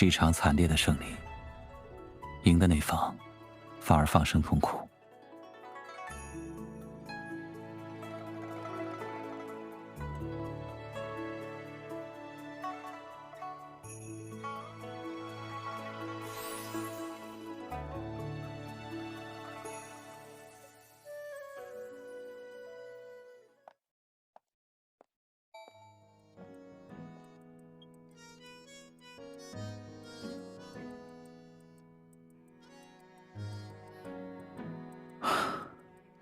是一场惨烈的胜利，赢的那方反而放声痛哭。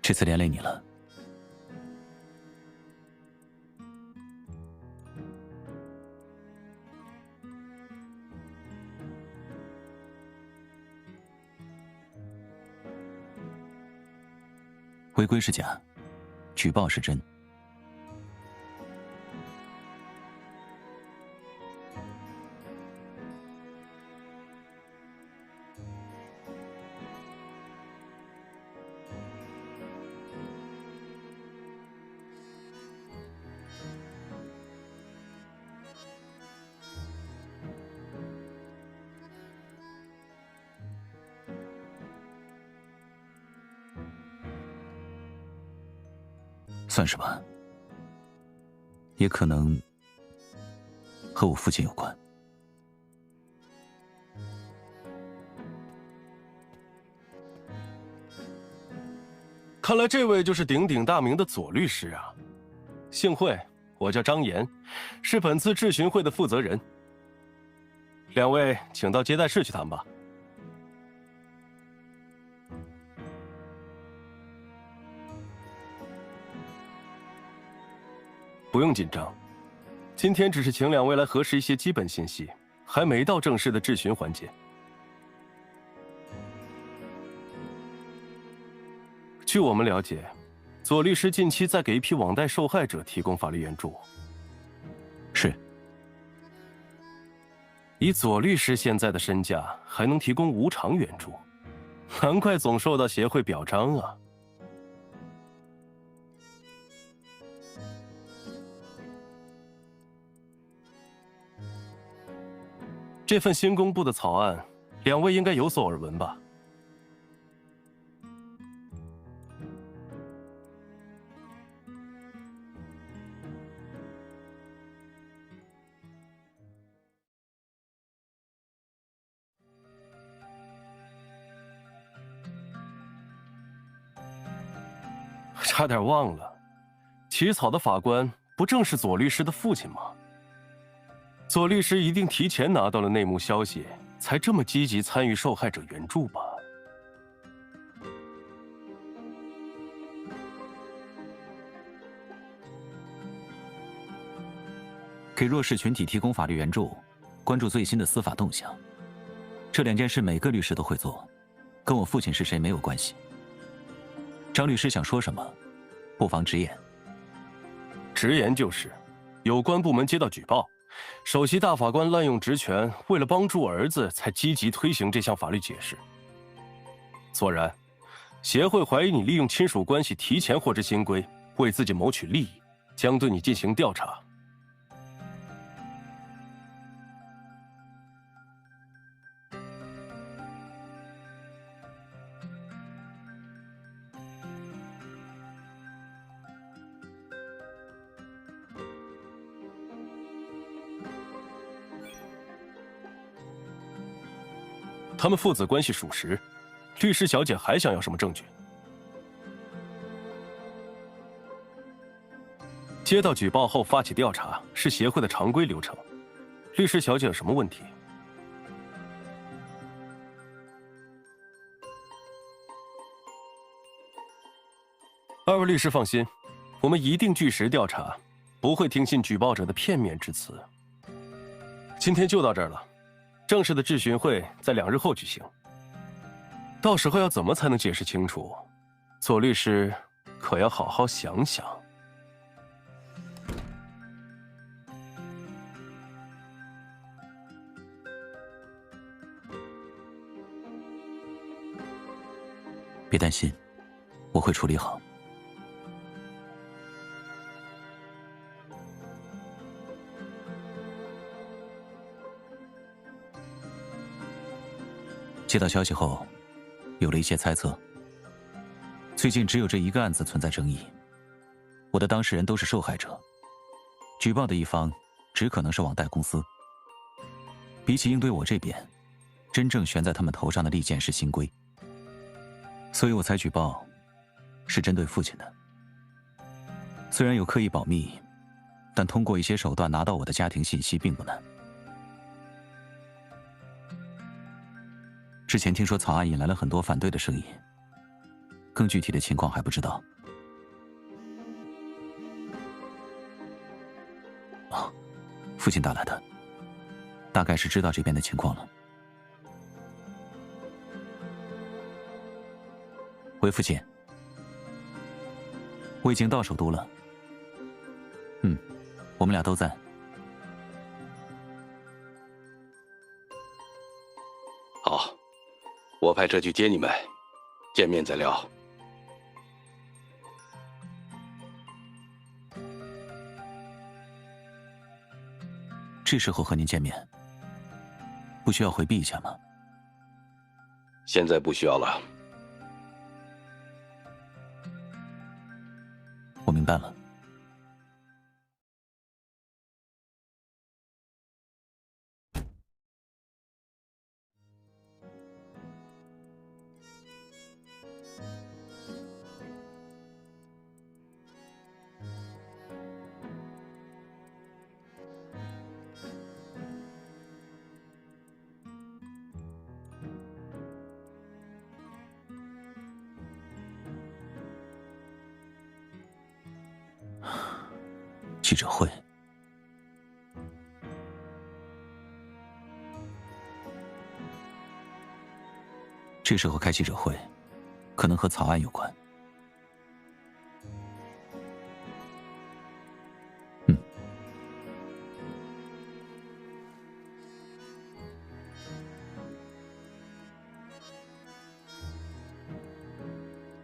这次连累你了。违规是假，举报是真。算是吧，也可能和我父亲有关。看来这位就是鼎鼎大名的左律师啊。幸会，我叫张岩，是本次质询会的负责人。两位请到接待室去谈吧。不用紧张，今天只是请两位来核实一些基本信息，还没到正式的质询环节。据我们了解，左律师近期在给一批网贷受害者提供法律援助。是。以左律师现在的身价，还能提供无偿援助，难怪总受到协会表彰啊。这份新公布的草案，两位应该有所耳闻吧？差点忘了，起草的法官不正是左律师的父亲吗？左律师一定提前拿到了内幕消息，才这么积极参与受害者援助吧？给弱势群体提供法律援助，关注最新的司法动向，这两件事每个律师都会做，跟我父亲是谁没有关系。张律师想说什么，不妨直言。直言就是，有关部门接到举报，首席大法官滥用职权，为了帮助儿子，才积极推行这项法律解释。左然，协会怀疑你利用亲属关系提前获知新规，为自己谋取利益，将对你进行调查。他们父子关系属实，律师小姐还想要什么证据？接到举报后发起调查是协会的常规流程，律师小姐有什么问题？二位律师放心，我们一定据实调查，不会听信举报者的片面之词。今天就到这儿了。正式的质询会在2日后举行，到时候要怎么才能解释清楚？左律师可要好好想想。别担心，我会处理好。接到消息后，有了一些猜测。最近只有这一个案子存在争议，我的当事人都是受害者，举报的一方只可能是网贷公司。比起应对我这边，真正悬在他们头上的利剑是新规，所以我才举报，是针对父亲的。虽然有刻意保密，但通过一些手段拿到我的家庭信息并不难。之前听说草案引来了很多反对的声音，更具体的情况还不知道。哦，父亲打来的，大概是知道这边的情况了。喂，父亲，我已经到首都了。我们俩都在。好，我派车去接你们，见面再聊。这时候和您见面，不需要回避一下吗？现在不需要了。我明白了。记者会，这时候开记者会，可能和草案有关。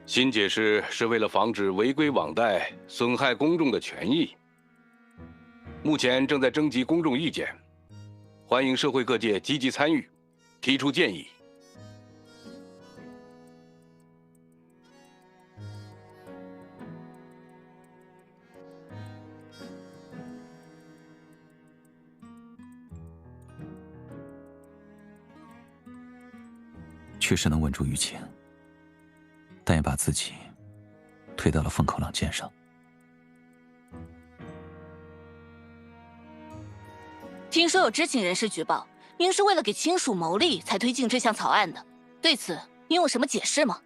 新解释是为了防止违规网贷损害公众的权益。目前正在征集公众意见，欢迎社会各界积极参与，提出建议。确实能稳住舆情，但也把自己推到了风口浪尖上。听说有知情人士举报，您是为了给亲属谋利才推进这项草案的，对此您有什么解释吗？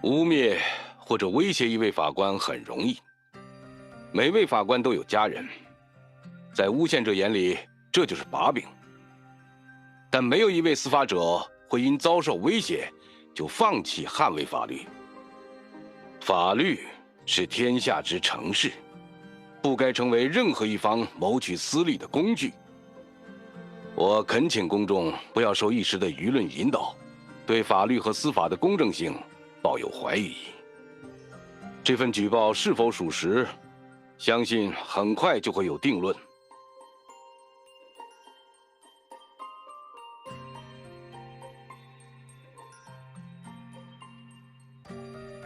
污蔑或者威胁一位法官很容易，每位法官都有家人，在诬陷者眼里，这就是把柄。但没有一位司法者会因遭受威胁就放弃捍卫法律。法律是天下之常事，不该成为任何一方谋取私利的工具。我恳请公众不要受一时的舆论引导，对法律和司法的公正性抱有怀疑。这份举报是否属实，相信很快就会有定论。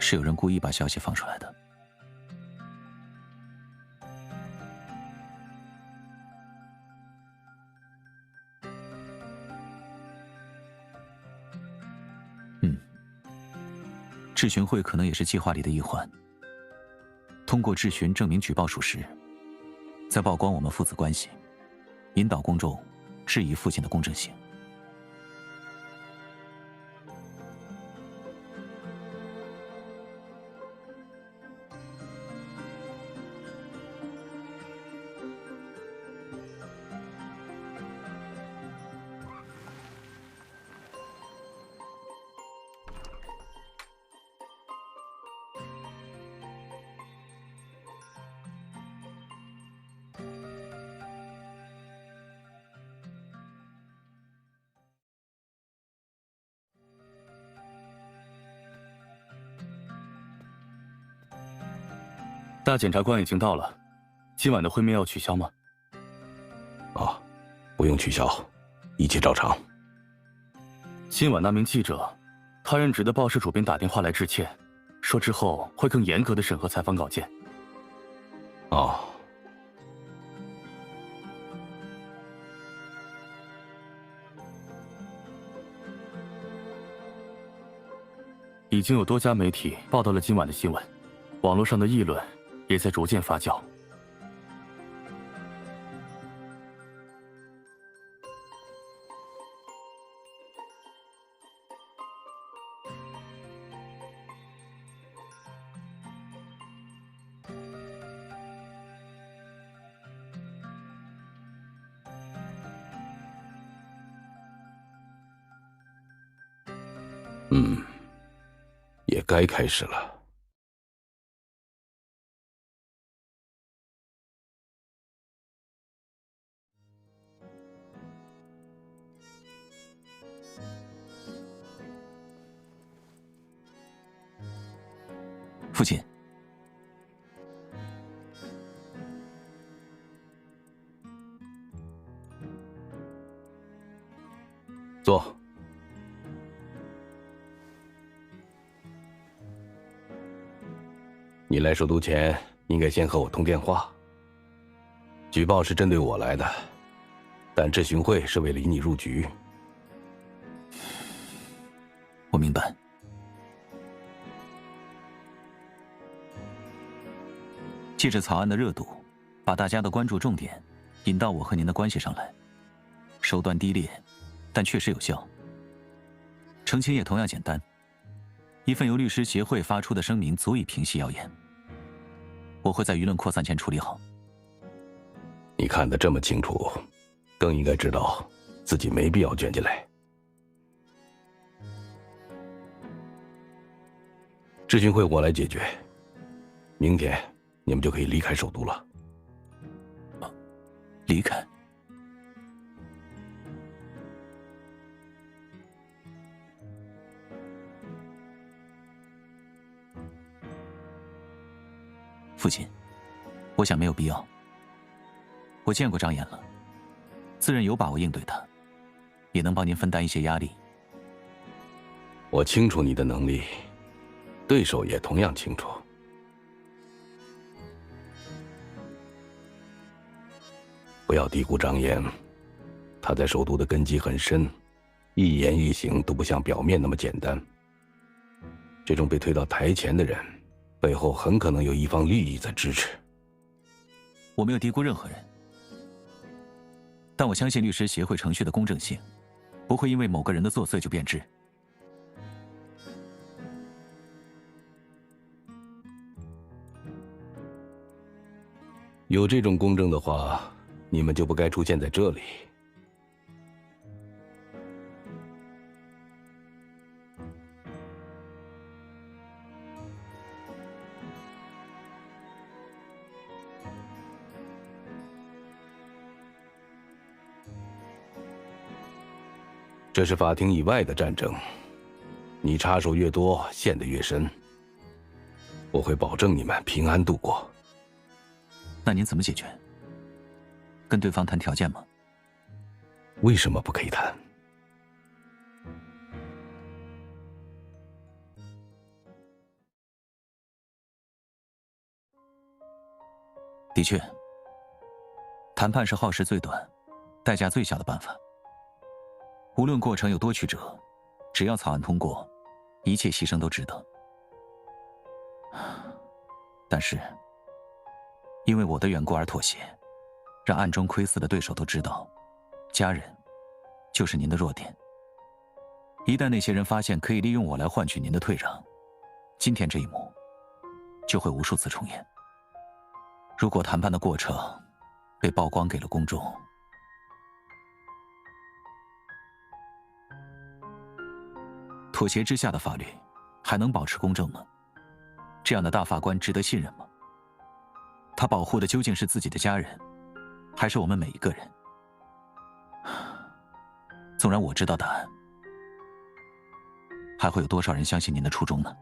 是有人故意把消息放出来的。质询会可能也是计划里的一环。通过质询证明举报属实，再曝光我们父子关系，引导公众质疑父亲的公正性。大检察官已经到了，今晚的会面要取消吗？啊，不用取消，一切照常。今晚那名记者，他任职的报社主编打电话来致歉，说之后会更严格的审核采访稿件。哦。已经有多家媒体报道了今晚的新闻，网络上的议论也在逐渐发酵。也该开始了。父亲，坐。你来首都前应该先和我通电话。举报是针对我来的，但质询会是为了引你入局。我明白。借着草案的热度，把大家的关注重点引到我和您的关系上来，手段低劣，但确实有效。澄清也同样简单，一份由律师协会发出的声明足以平息谣言。我会在舆论扩散前处理好。你看得这么清楚，更应该知道自己没必要卷进来。质询会我来解决，明天你们就可以离开首都了。离开？父亲，我想没有必要。我见过张岩了，自认有把握应对他，也能帮您分担一些压力。我清楚你的能力，对手也同样清楚。不要低估张岩，他在首都的根基很深，一言一行都不像表面那么简单。这种被推到台前的人，背后很可能有一方利益在支持。我没有低估任何人，但我相信律师协会程序的公正性，不会因为某个人的作祟就变质。有这种公正的话，你们就不该出现在这里。这是法庭以外的战争，你插手越多，陷得越深。我会保证你们平安度过。那您怎么解决？跟对方谈条件吗？为什么不可以谈？的确，谈判是耗时最短、代价最小的办法。无论过程有多曲折，只要草案通过，一切牺牲都值得。但是，因为我的缘故而妥协，让暗中窥伺的对手都知道，家人就是您的弱点。一旦那些人发现可以利用我来换取您的退让，今天这一幕就会无数次重演。如果谈判的过程被曝光给了公众，妥协之下的法律还能保持公正吗？这样的大法官值得信任吗？他保护的究竟是自己的家人，还是我们每一个人？纵然我知道答案，还会有多少人相信您的初衷呢？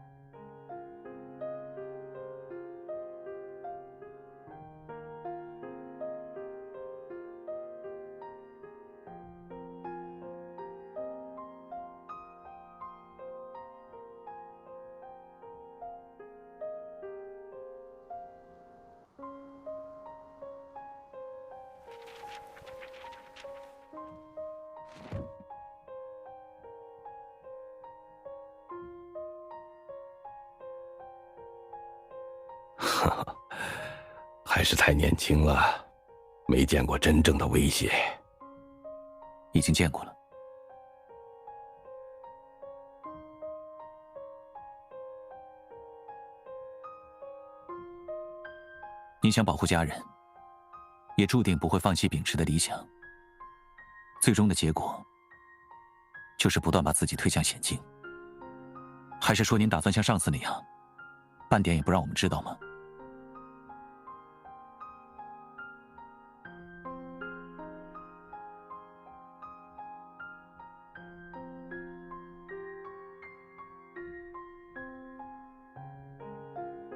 还是太年轻了，没见过真正的威胁。已经见过了。你想保护家人，也注定不会放弃秉持的理想。最终的结果，就是不断把自己推向险境。还是说您打算像上次那样，半点也不让我们知道吗？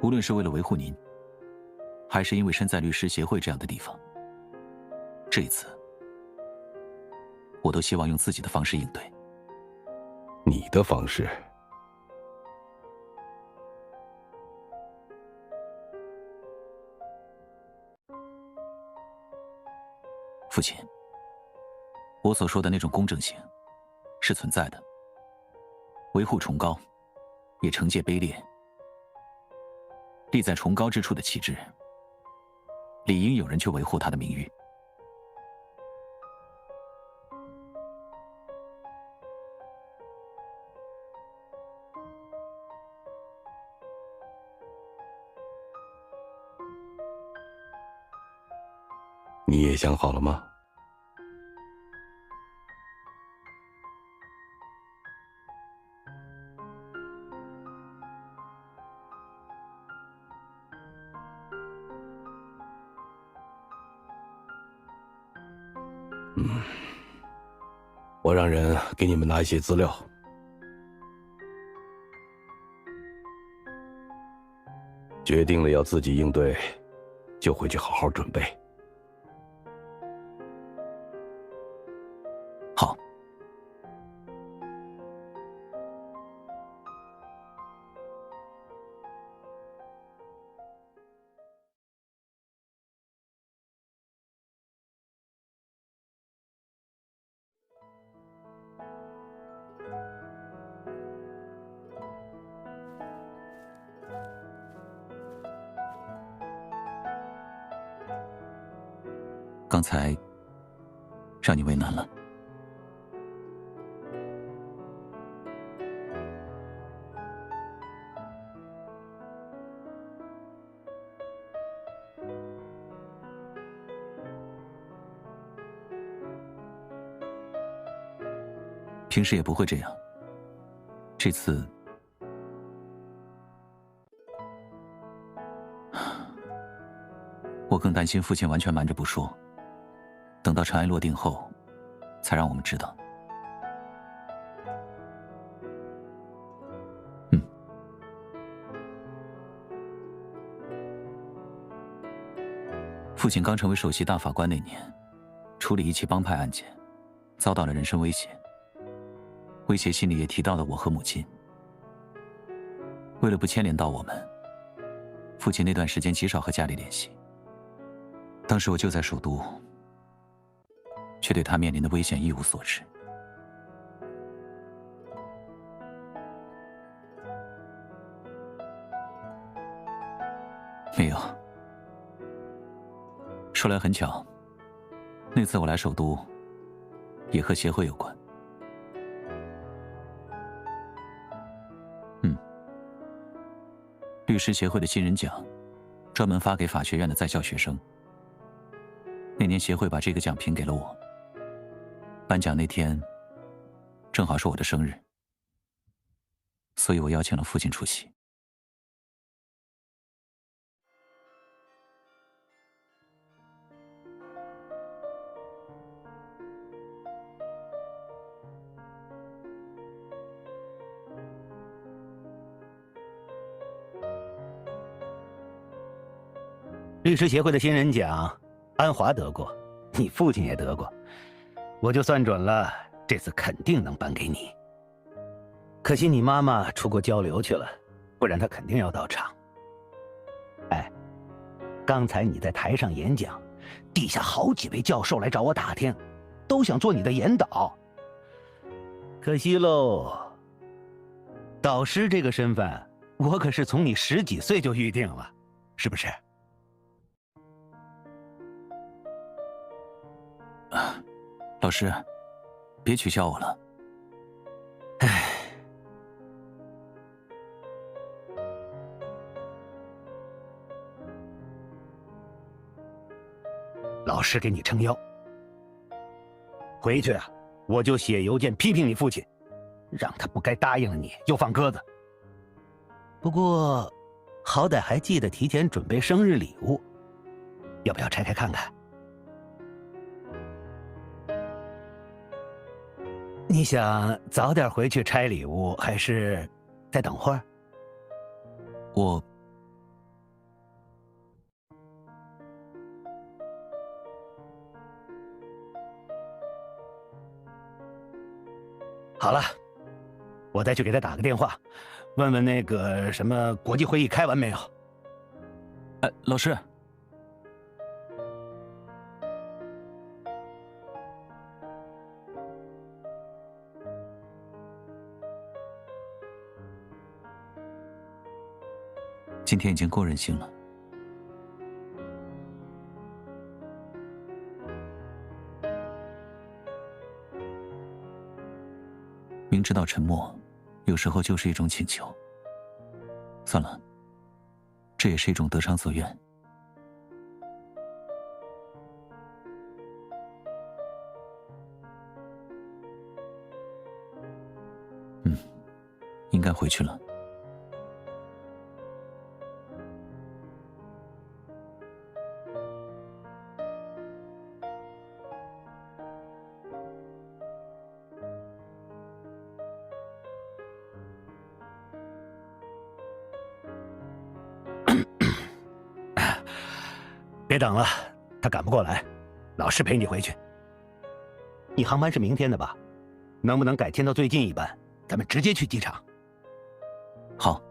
无论是为了维护您，还是因为身在律师协会这样的地方，这一次，我都希望用自己的方式应对。你的方式？父亲，我所说的那种公正性，是存在的。维护崇高，也惩戒卑劣。立在崇高之处的旗帜，理应有人去维护他的名誉。你也想好了吗？我让人给你们拿一些资料。决定了要自己应对，就回去好好准备。好。刚才让你为难了。平时也不会这样，这次我更担心父亲完全瞒着不说，等到尘埃落定后才让我们知道。父亲刚成为首席大法官那年，处理一起帮派案件，遭到了人身威胁。威胁信里也提到了我和母亲。为了不牵连到我们，父亲那段时间极少和家里联系。当时我就在首都，却对他面临的危险一无所知。没有。说来很巧，那次我来首都，也和协会有关。律师协会的新人奖，专门发给法学院的在校学生。那年协会把这个奖评给了我。颁奖那天，正好是我的生日，所以我邀请了父亲出席。律师协会的新人奖，安华得过，你父亲也得过，我就算准了，这次肯定能颁给你。可惜你妈妈出国交流去了，不然她肯定要到场。哎，刚才你在台上演讲，地下好几位教授来找我打听，都想做你的研导。可惜喽，导师这个身份，我可是从你10几岁就预定了，是不是？老师，别取笑我了。唉，老师给你撑腰，回去啊，我就写邮件批评你父亲，让他不该答应了你又放鸽子。不过，好歹还记得提前准备生日礼物，要不要拆开看看？你想早点回去拆礼物，还是再等会儿？我好了，我再去给他打个电话，问问那个什么国际会议开完没有。老师，今天已经够任性了。明知道沉默有时候就是一种请求，算了，这也是一种得偿所愿。应该回去了。别等了，他赶不过来，老师陪你回去。你航班是明天的吧？能不能改签到最近一班，咱们直接去机场？好。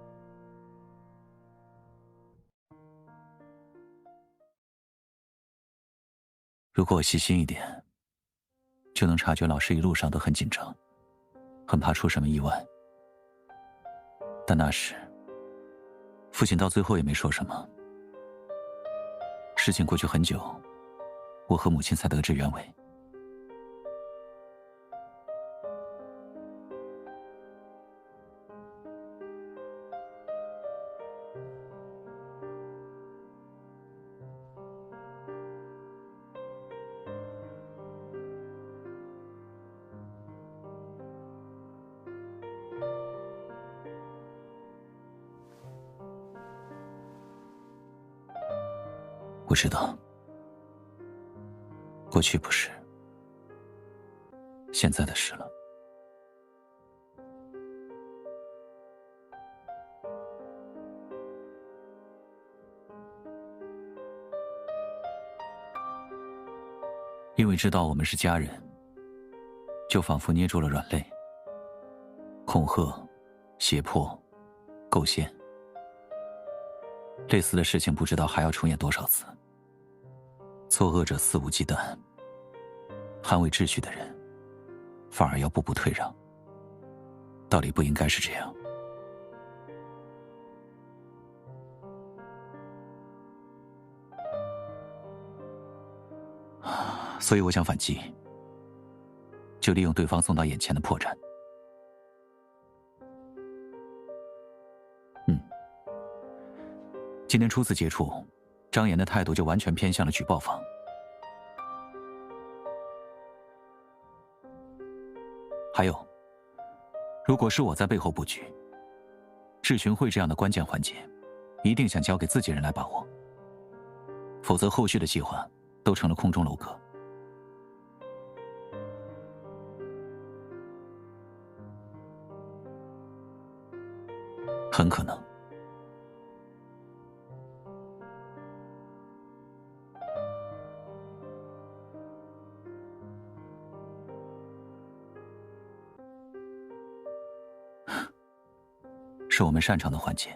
如果我细心一点，就能察觉老师一路上都很紧张，很怕出什么意外。但那时，父亲到最后也没说什么。事情过去很久，我和母亲才得知原委。我知道，过去不是，现在的事了。因为知道我们是家人，就仿佛捏住了软肋。恐吓、胁迫、构陷，类似的事情不知道还要重演多少次。作恶者肆无忌惮，捍卫秩序的人反而要步步退让。道理不应该是这样。所以我想反击，就利用对方送到眼前的破绽。今天初次接触，张岩的态度就完全偏向了举报方。还有，如果是我在背后布局，质询会这样的关键环节，一定想交给自己人来把握，否则后续的计划都成了空中楼阁。很可能。是我们擅长的环节。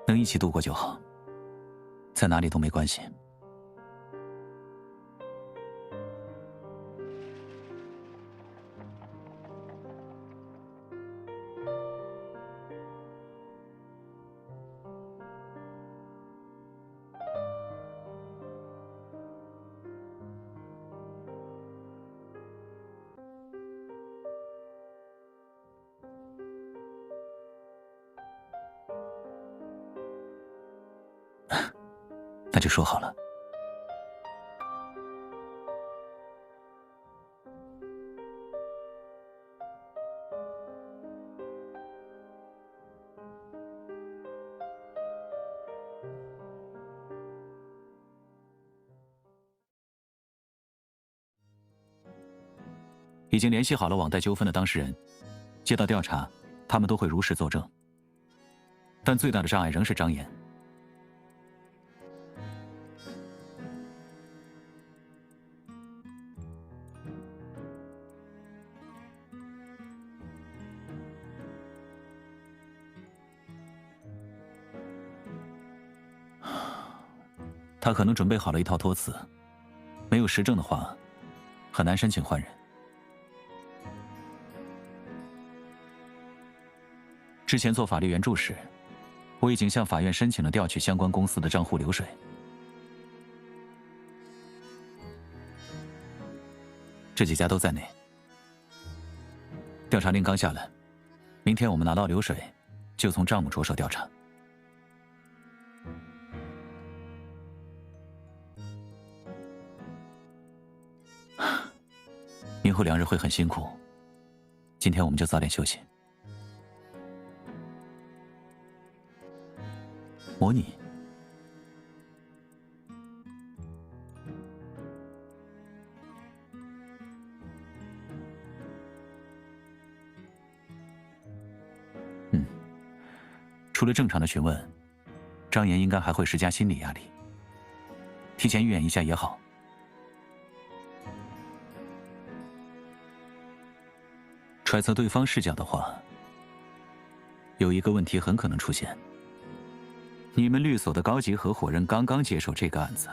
能一起度过就好，在哪里都没关系。那就说好了。已经联系好了网贷纠纷的当事人，接到调查，他们都会如实作证。但最大的障碍仍是张岩。他可能准备好了一套托词，没有实证的话，很难申请换人。之前做法律援助时，我已经向法院申请了调取相关公司的账户流水。这几家都在内。调查令刚下来，明天我们拿到流水，就从账目着手调查。明后2日会很辛苦，今天我们就早点休息。模拟。除了正常的询问，张岩应该还会施加心理压力，提前预演一下也好。揣测对方视角的话，有一个问题很可能出现。你们律所的高级合伙人刚刚接手这个案子，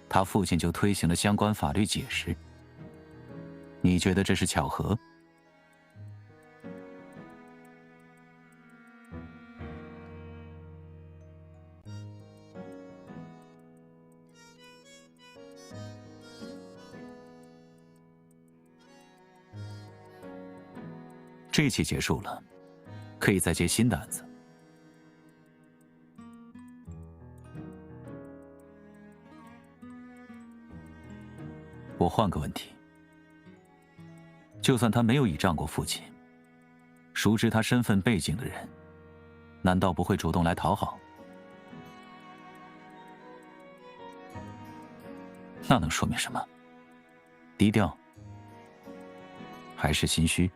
他父亲就推行了相关法律解释。你觉得这是巧合？这一期结束了，可以再接新的案子。我换个问题，就算他没有倚仗过父亲，熟知他身份背景的人，难道不会主动来讨好？那能说明什么？低调，还是心虚？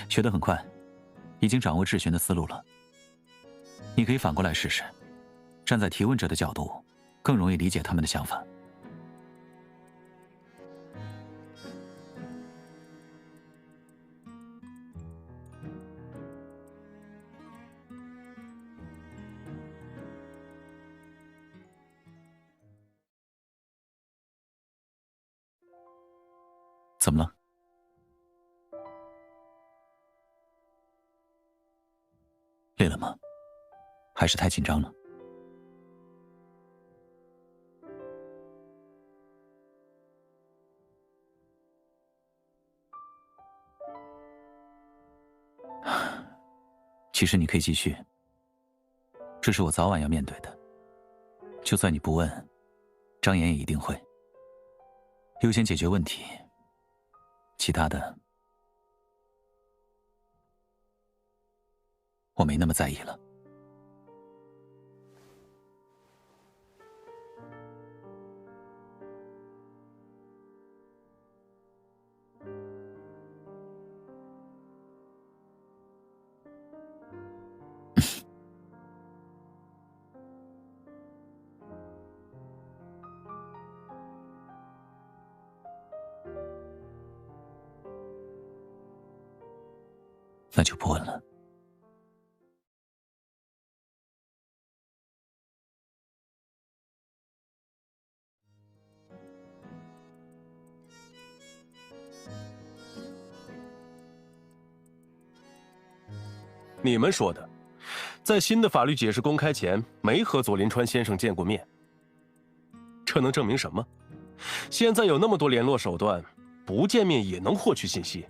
学得很快，已经掌握质询的思路了。你可以反过来试试，站在提问者的角度，更容易理解他们的想法。怎么了？累了吗？还是太紧张了？其实你可以继续，这是我早晚要面对的。就算你不问，张岩也一定会。优先解决问题，其他的我没那么在意了。那就不问了。你们说的，在新的法律解释公开前，没和左林川先生见过面。这能证明什么？现在有那么多联络手段，不见面也能获取信息。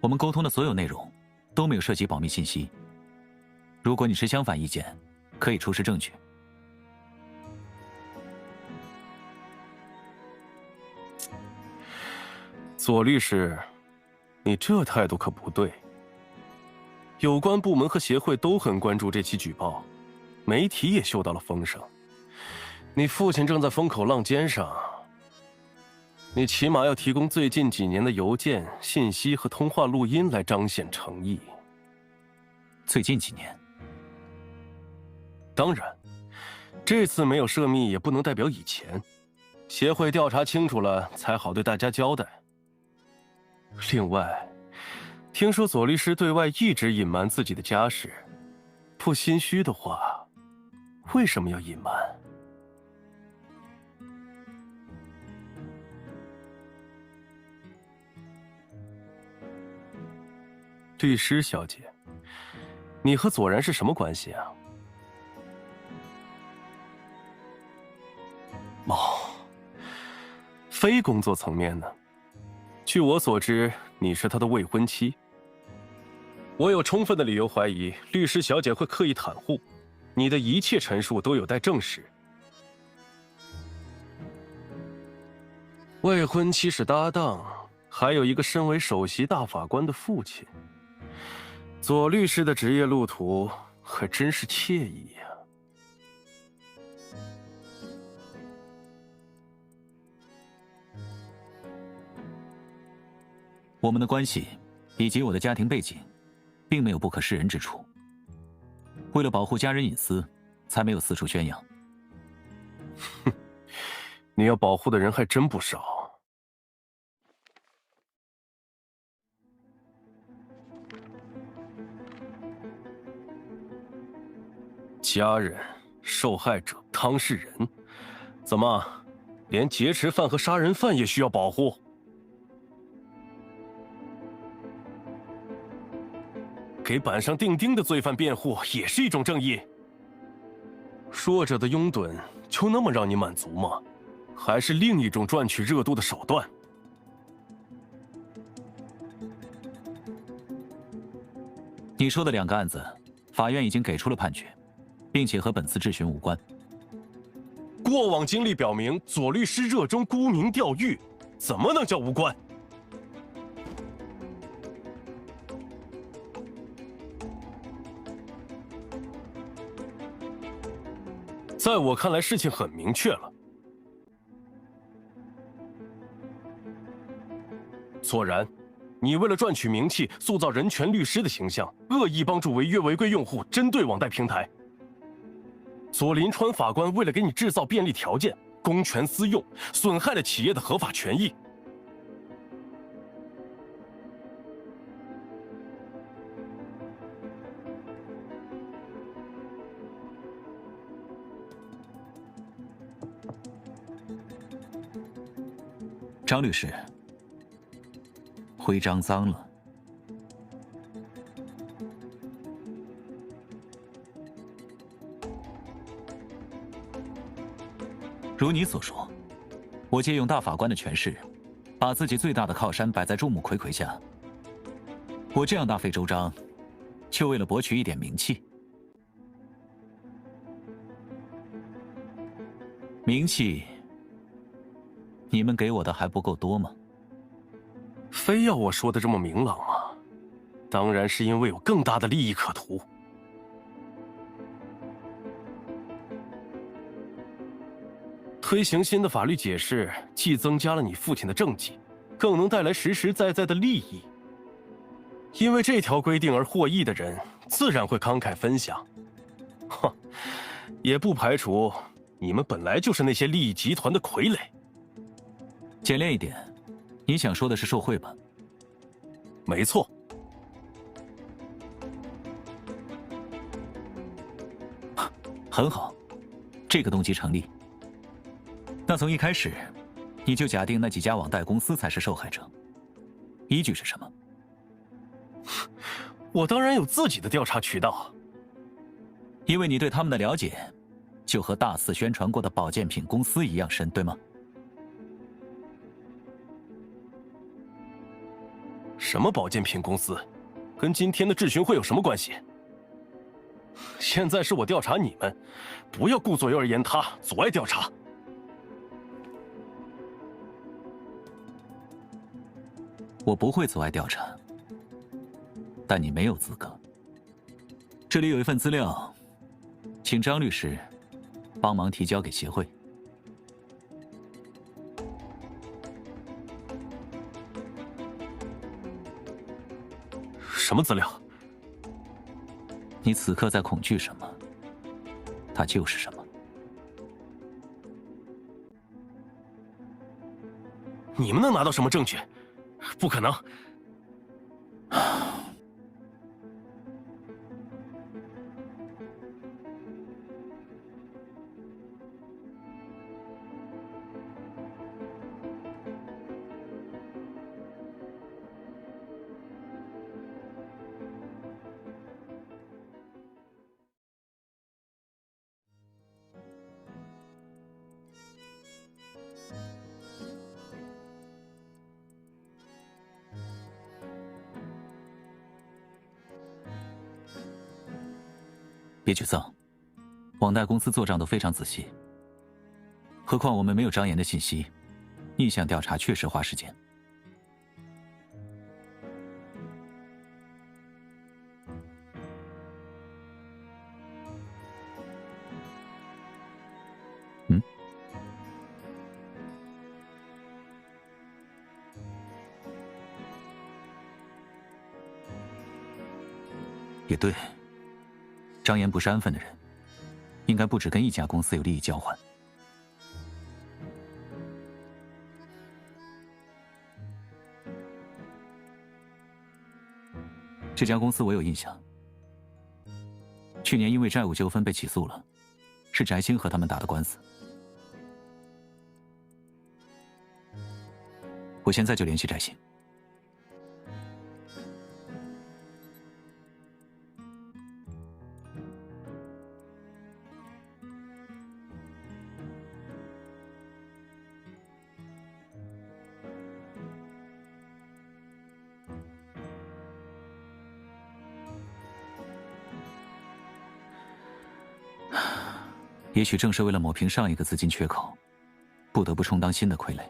我们沟通的所有内容都没有涉及保密信息。如果你持相反意见，可以出示证据。左律师，你这态度可不对。有关部门和协会都很关注这起举报，媒体也嗅到了风声。你父亲正在风口浪尖上，你起码要提供最近几年的邮件、信息和通话录音来彰显诚意。最近几年？当然，这次没有涉密也不能代表以前，协会调查清楚了才好对大家交代。另外，听说左律师对外一直隐瞒自己的家事，不心虚的话，为什么要隐瞒？律师小姐，你和左然是什么关系啊？哦，非工作层面呢？据我所知，你是他的未婚妻。我有充分的理由怀疑，律师小姐会刻意袒护，你的一切陈述都有待证实。未婚妻是搭档，还有一个身为首席大法官的父亲。左律师的职业路途可真是惬意呀。我们的关系以及我的家庭背景，并没有不可示人之处。为了保护家人隐私，才没有四处宣扬。哼，你要保护的人还真不少。家人、受害者、当事人，怎么，连劫持犯和杀人犯也需要保护？给板上钉钉的罪犯辩护也是一种正义。弱者的拥趸就那么让你满足吗？还是另一种赚取热度的手段？你说的2个案子，法院已经给出了判决，并且和本次质询无关。过往经历表明，左律师热衷沽名钓誉，怎么能叫无关？在我看来，事情很明确了。左然，你为了赚取名气，塑造人权律师的形象，恶意帮助违约违规用户针对网贷平台。左林川法官为了给你制造便利条件，公权私用，损害了企业的合法权益。张律师，徽章脏了。如你所说，我借用大法官的权势，把自己最大的靠山摆在众目睽睽下。我这样大费周章，就为了博取一点名气。名气，你们给我的还不够多吗？非要我说的这么明朗吗？当然是因为有更大的利益可图。推行新的法律解释，既增加了你父亲的政绩，更能带来实实在在的利益。因为这条规定而获益的人，自然会慷慨分享。哼，也不排除你们本来就是那些利益集团的傀儡。简练一点，你想说的是受贿吧？没错。很好，这个动机成立。那从一开始，你就假定那几家网贷公司才是受害者，依据是什么？我当然有自己的调查渠道。因为你对他们的了解，就和大肆宣传过的保健品公司一样深，对吗？什么保健品公司，跟今天的质询会有什么关系？现在是我调查你们，不要顾左右而言他，阻碍调查。我不会阻碍调查，但你没有资格。这里有一份资料，请张律师帮忙提交给协会。什么资料？你此刻在恐惧什么，它就是什么。你们能拿到什么证据？不可能！别沮丧，网贷公司做账都非常仔细。何况我们没有张岩的信息，逆向调查确实花时间。嗯？也对。张岩不是安分的人，应该不止跟一家公司有利益交换。这家公司我有印象，去年因为债务纠纷被起诉了，是翟星和他们打的官司。我现在就联系翟星。也许正是为了抹平上一个资金缺口，不得不充当新的傀儡。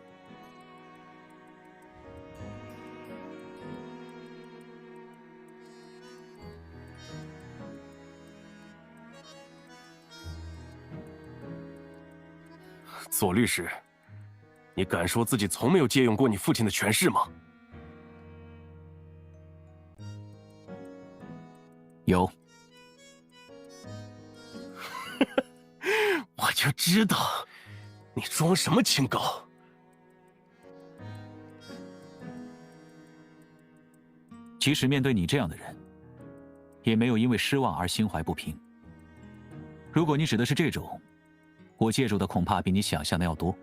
左律师，你敢说自己从没有借用过你父亲的权势吗？有。我就知道，你装什么清高？即使面对你这样的人，也没有因为失望而心怀不平。如果你指的是这种，我借助的恐怕比你想象的要多。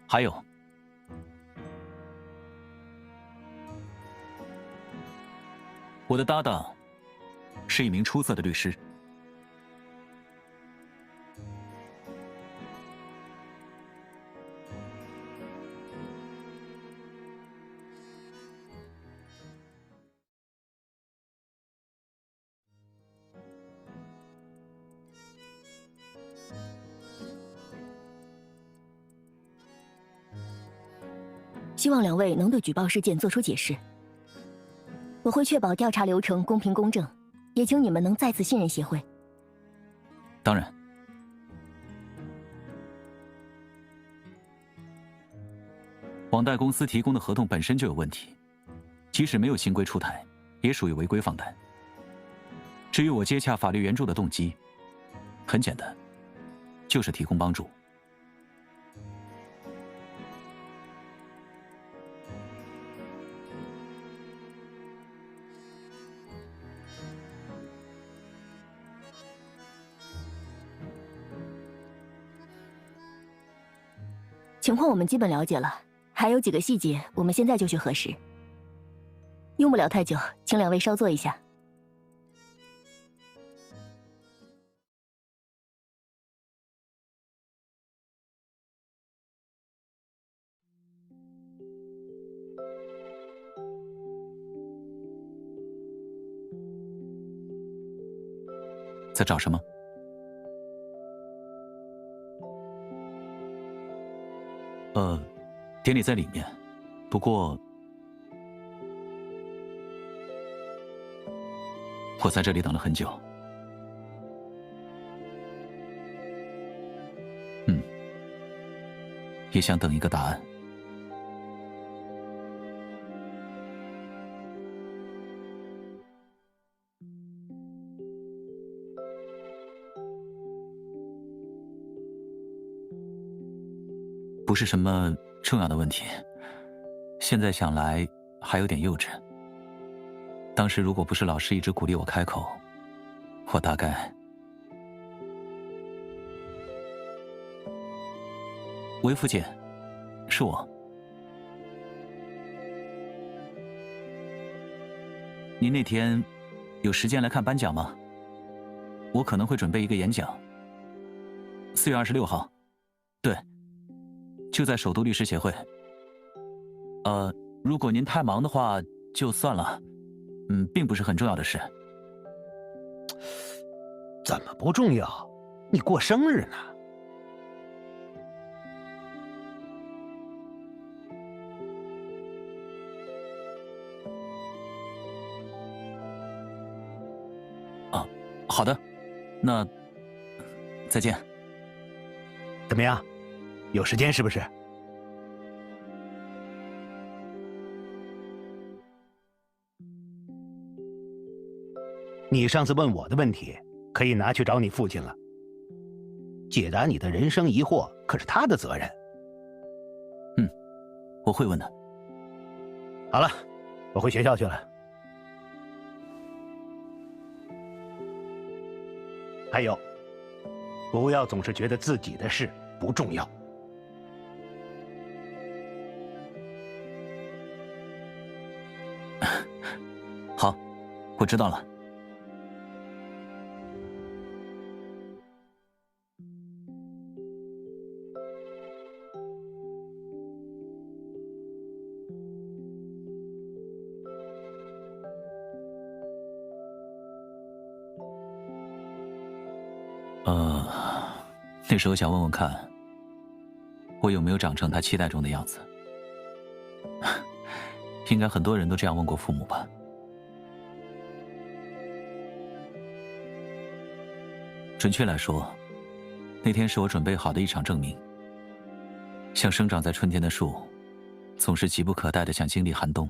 还有，我的搭档是一名出色的律师。希望两位能对举报事件做出解释。我会确保调查流程公平公正，也请你们能再次信任协会。当然。网贷公司提供的合同本身就有问题，即使没有新规出台，也属于违规放贷。至于我接洽法律援助的动机，很简单，就是提供帮助。情况我们基本了解了，还有几个细节，我们现在就去核实。用不了太久，请两位稍坐一下。在找什么？典礼在里面，不过我在这里等了很久。也想等一个答案。不是什么重要的问题，现在想来还有点幼稚。当时如果不是老师一直鼓励我开口，我大概……喂，父亲，是我。您那天有时间来看颁奖吗？我可能会准备一个演讲。4月26号，对，就在首都律师协会。如果您太忙的话，就算了。并不是很重要的事。怎么不重要？你过生日呢。好的，那再见。怎么样？有时间是不是？你上次问我的问题，可以拿去找你父亲了。解答你的人生疑惑，可是他的责任。我会问的。好了，我回学校去了。还有，不要总是觉得自己的事不重要。好，我知道了。那时候想问问看，我有没有长成他期待中的样子。应该很多人都这样问过父母吧。准确来说，那天是我准备好的一场证明。像生长在春天的树，总是急不可待地想经历寒冬，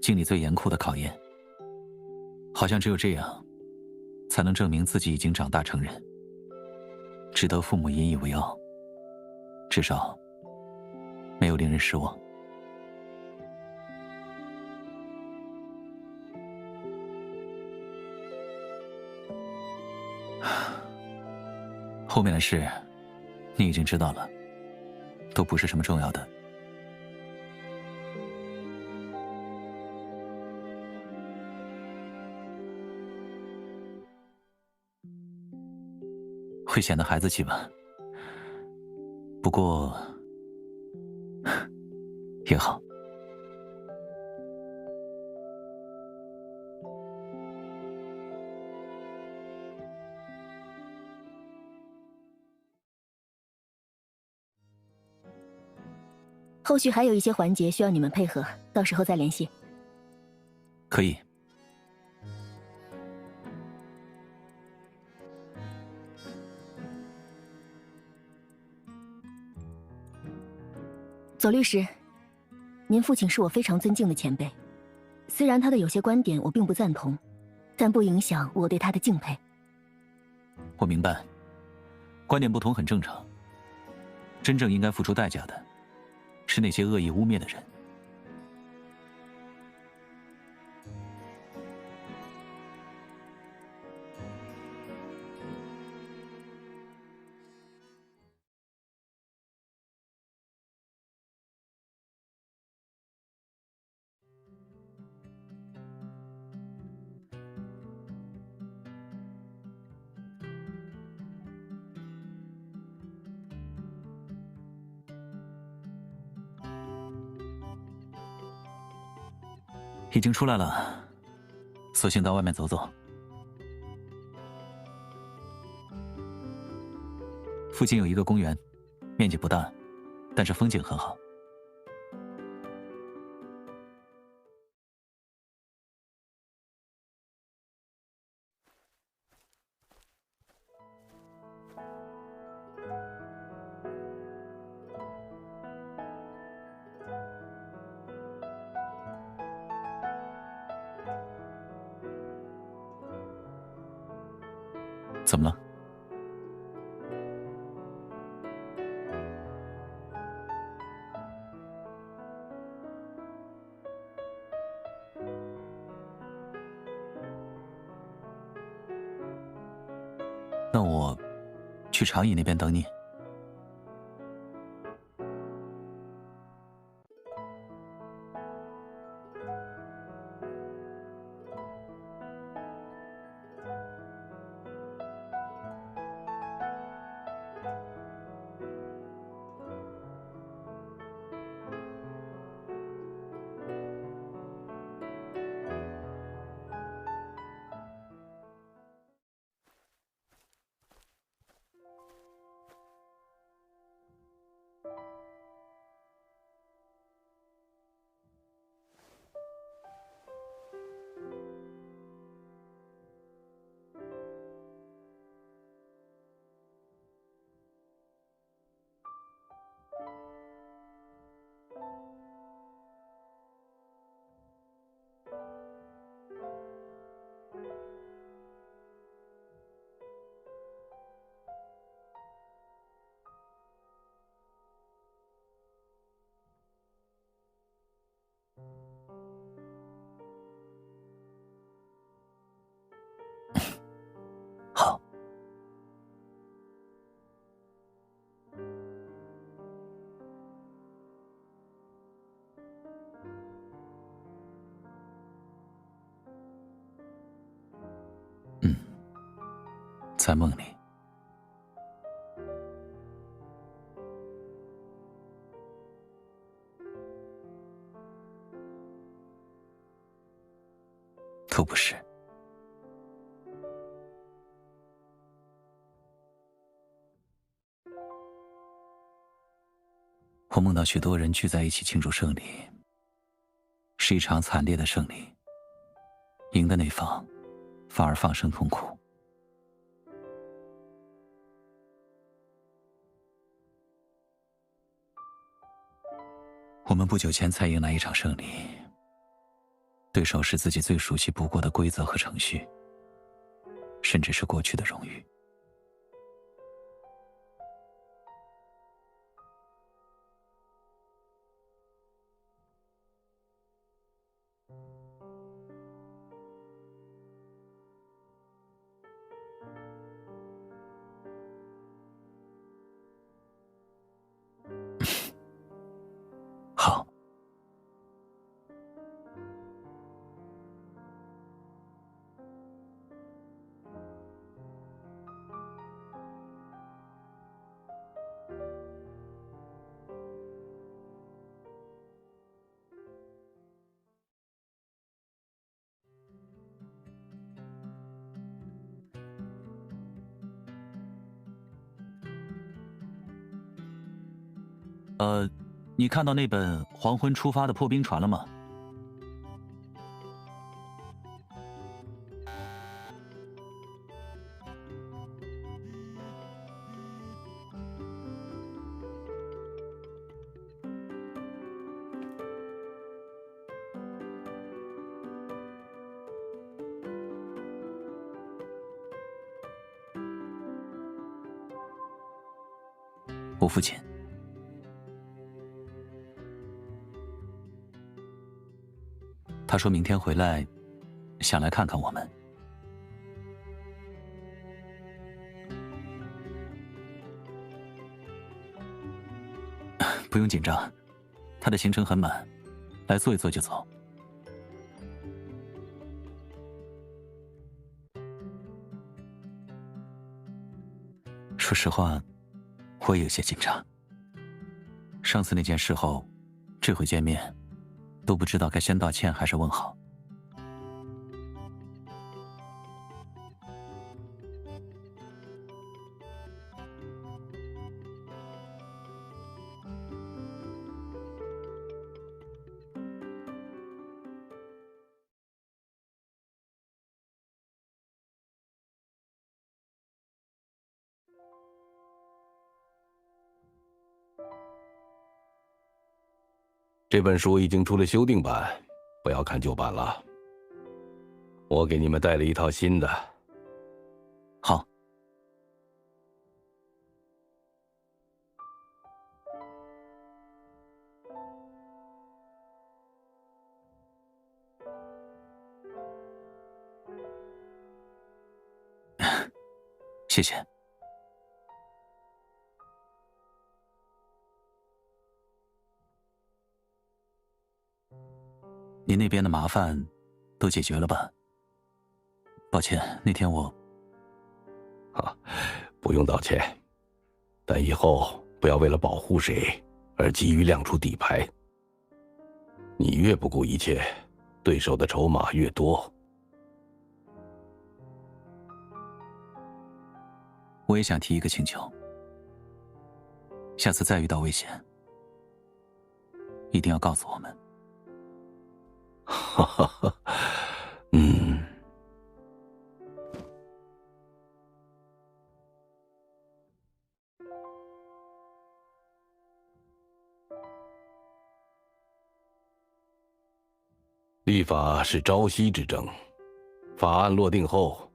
经历最严酷的考验。好像只有这样，才能证明自己已经长大成人，值得父母引以为傲，至少没有令人失望。后面的事，你已经知道了，都不是什么重要的。会显得孩子气吧？不过也好。后续还有一些环节需要你们配合，到时候再联系。可以。左律师，您父亲是我非常尊敬的前辈，虽然他的有些观点我并不赞同，但不影响我对他的敬佩。我明白，观点不同很正常。真正应该付出代价的，是那些恶意污蔑的人。已经出来了，索性到外面走走。附近有一个公园，面积不大，但是风景很好。怎么了？那我去长椅那边等你。好。在梦里。都不是。我梦到许多人聚在一起庆祝胜利，是一场惨烈的胜利，赢的那方反而放声痛哭。我们不久前才迎来一场胜利，对手是自己最熟悉不过的规则和程序，甚至是过去的荣誉。好。你看到那本《黄昏出发的破冰船》了吗？我父亲。他说明天回来，想来看看我们。不用紧张，他的行程很满，来坐一坐就走。说实话，我也有些紧张。上次那件事后，这回见面，都不知道该先道歉还是问好。这本书已经出了修订版，不要看旧版了。我给你们带了一套新的。好。谢谢。您那边的麻烦都解决了吧？抱歉，那天我……不用道歉，但以后不要为了保护谁而急于亮出底牌。你越不顾一切，对手的筹码越多。我也想提一个请求，下次再遇到危险，一定要告诉我们。哈哈哈，立法是朝夕之争，法案落定后，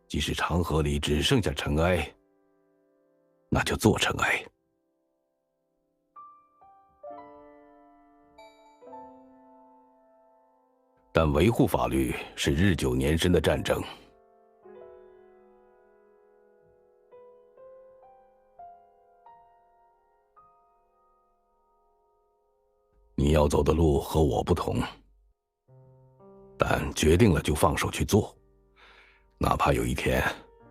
即使长河里只剩下尘埃，那就做尘埃。但维护法律是日久年深的战争。你要走的路和我不同，但决定了就放手去做，哪怕有一天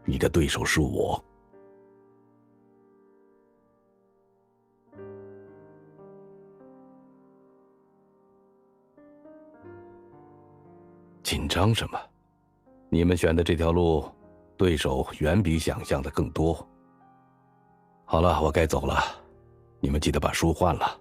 你的对手是我。紧张什么？你们选的这条路，对手远比想象的更多。好了，我该走了，你们记得把书换了。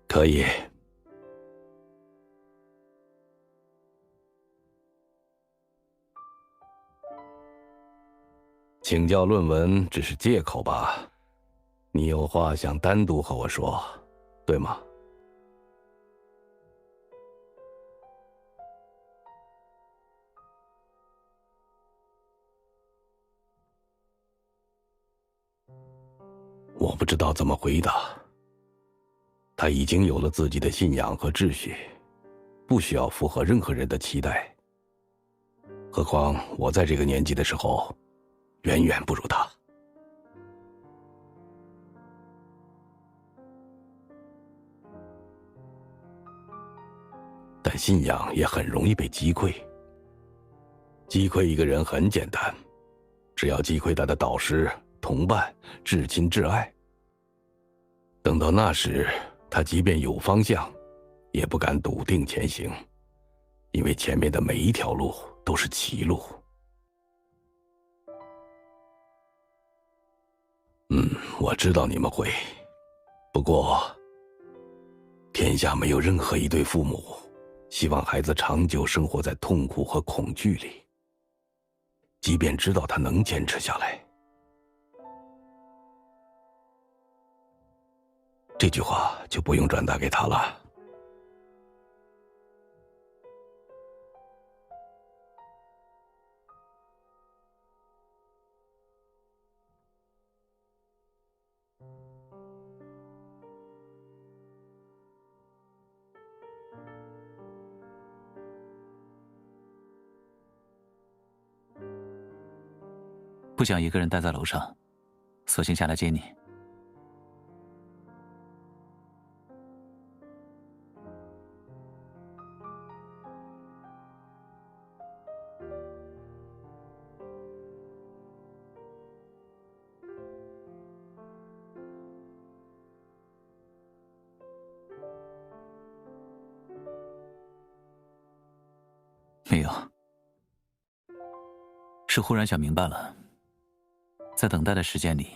可以。请教论文只是借口吧？你有话想单独和我说，对吗？我不知道怎么回答。他已经有了自己的信仰和秩序，不需要符合任何人的期待。何况我在这个年纪的时候，远远不如他。但信仰也很容易被击溃。击溃一个人很简单，只要击溃他的导师、同伴、至亲至爱。等到那时，他即便有方向，也不敢笃定前行，因为前面的每一条路都是歧路。我知道你们会，不过，天下没有任何一对父母希望孩子长久生活在痛苦和恐惧里，即便知道他能坚持下来。这句话就不用转达给他了。不想一个人待在楼上，索性下来接你。没有，是忽然想明白了，在等待的时间里，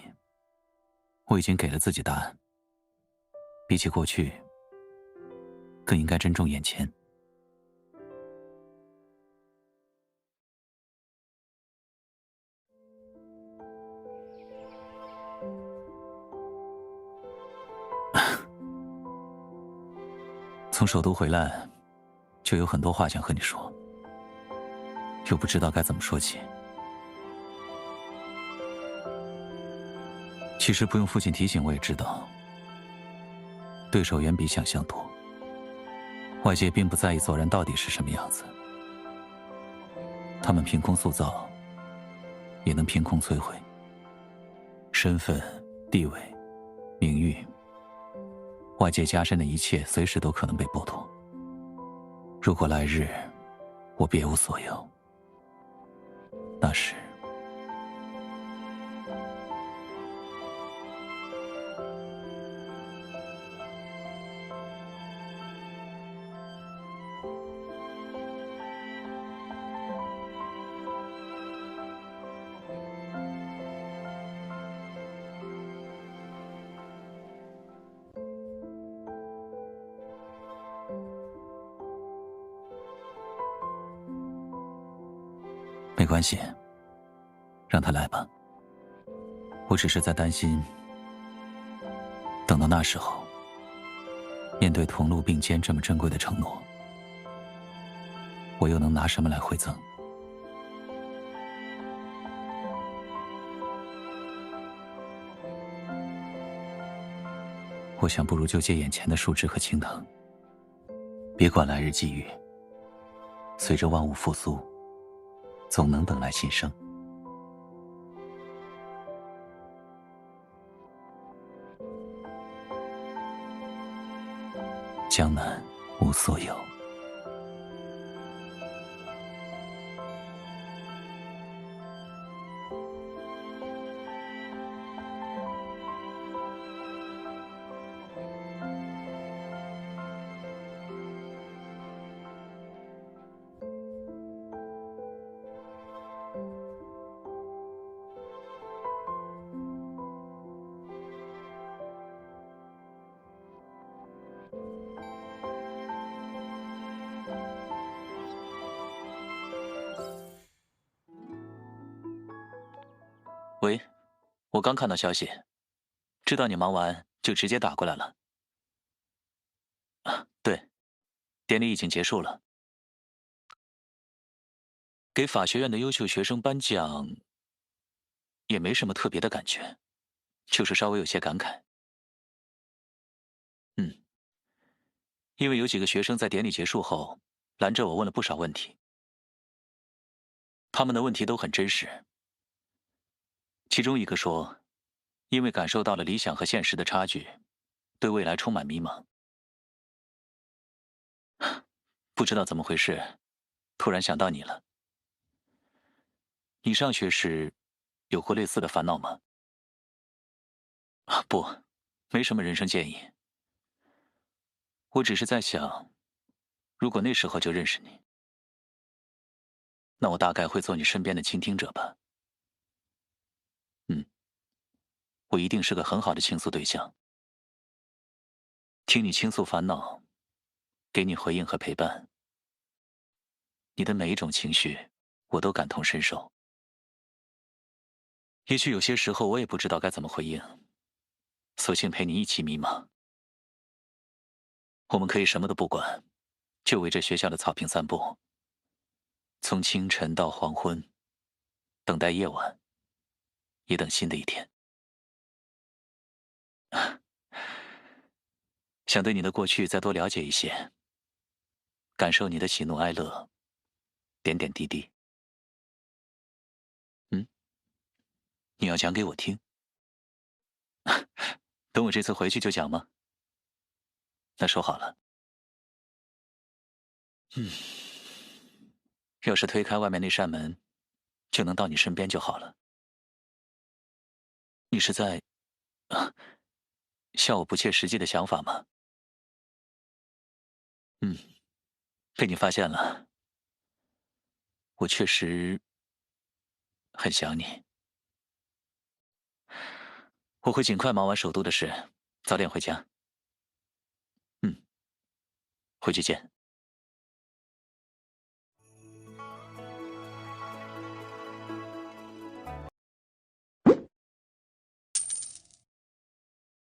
我已经给了自己答案。比起过去，更应该珍重眼前。从首都回来，就有很多话想和你说，又不知道该怎么说起。其实不用父亲提醒，我也知道，对手远比想象多。外界并不在意左然到底是什么样子，他们凭空塑造，也能凭空摧毁。身份、地位、名誉，外界加深的一切，随时都可能被剥夺。如果来日我别无所有，那时没关系，让他来吧。我只是在担心，等到那时候，面对同路并肩这么珍贵的承诺，我又能拿什么来回赠？我想，不如就借眼前的树枝和青藤，别管来日际遇，随着万物复苏，总能等来新生。江南无所有。喂，我刚看到消息，知道你忙完就直接打过来了。啊，对，典礼已经结束了。给法学院的优秀学生颁奖，也没什么特别的感觉，就是稍微有些感慨。因为有几个学生在典礼结束后拦着我问了不少问题，他们的问题都很真实。其中一个说，因为感受到了理想和现实的差距，对未来充满迷茫。不知道怎么回事，突然想到你了。你上学时有过类似的烦恼吗？不，没什么人生建议。我只是在想，如果那时候就认识你，那我大概会做你身边的倾听者吧。我一定是个很好的倾诉对象。听你倾诉烦恼，给你回应和陪伴。你的每一种情绪，我都感同身受。也许有些时候我也不知道该怎么回应，索性陪你一起迷茫。我们可以什么都不管，就围着学校的草坪散步，从清晨到黄昏，等待夜晚，也等新的一天。想对你的过去再多了解一些，感受你的喜怒哀乐，点点滴滴。你要讲给我听？等我这次回去就讲吗？那说好了。要是推开外面那扇门，就能到你身边就好了。你是在笑我不切实际的想法吗？被你发现了。我确实很想你。我会尽快忙完首都的事，早点回家。回去见。